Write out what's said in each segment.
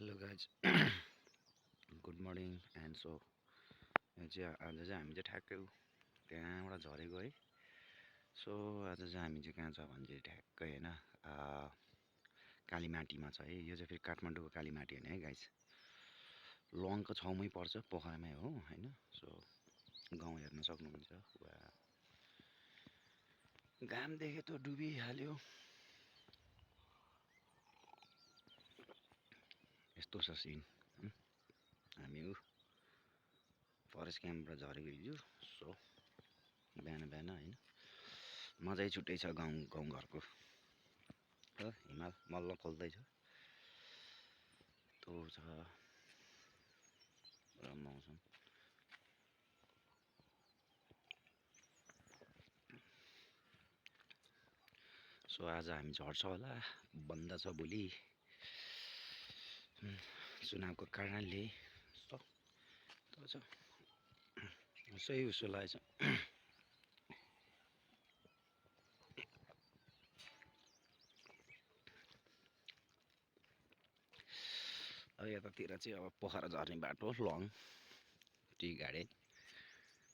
Hello guys good morning and so आज चाहिँ हामी चाहिँ ठ्याक्कै त्यहाँबाट झरेको है। सो आज चाहिँ हामी चाहिँ कहाँ छ भने चाहिँ ठ्याक्कै होइन कालीमाटीमा छ है। यो चाहिँ फेरि काठमाडौँको कालीमाटी होइन है गाइज, लङको छेउमै पर्छ, पोखरामै हो होइन। सो गाउँ हेर्न सक्नुहुन्छ। वा घाम देखे त डुबिहाल्यो, यस्तो छ सिन। हामी फरेस्ट क्याम्पबाट झरेको हिजो। सो बिहान बिहान होइन, मजै छुट्टै छ गाउँघरको। हिमाल मल्ल खोल्दैछ, त्यो छ र मौसम। सो आज हामी झर्छ होला, बन्द छ भोलि चुनावको कारणले। सही उसो लागेछ। अब यतातिर चाहिँ अब पोखरा झर्ने बाटो लङ टी गार्डन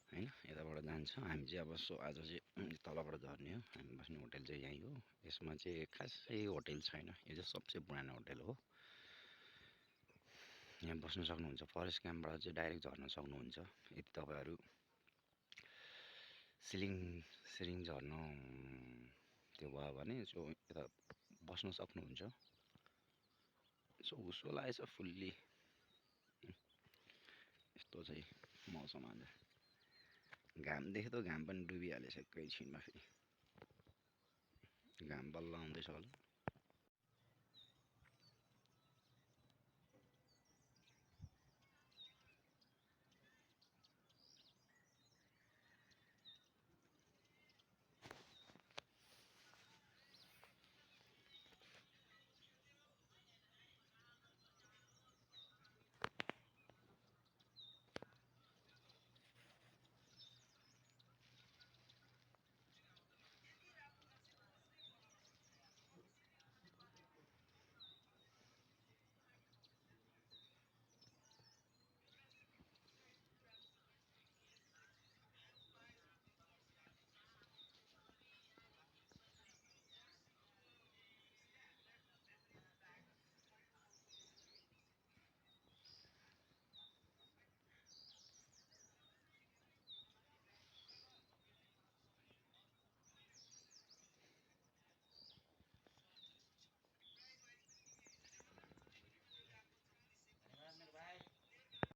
होइन, यताबाट जान्छ। हामी चाहिँ अब सो आज चाहिँ तलबाट झर्ने हो। हामी बस्ने होटल चाहिँ यहीँ हो। यसमा चाहिँ खासै होटल छैन, यो चाहिँ सबसे पुरानो होटल हो। यहाँ बस्न सक्नुहुन्छ। फरेस्ट क्याम्पबाट चाहिँ डाइरेक्ट झर्न सक्नुहुन्छ। यदि तपाईँहरू सिलिङ झर्न त्यो भयो भने सो यता बस्न सक्नुहुन्छ। सो उसो लागेछ फुल्ली। यस्तो चाहिँ मौसम आज। घाम देख्यो त घाम पनि डुबिहालेछ एकैछिनमा। फेरि घाम बल्ल आउँदैछ होला।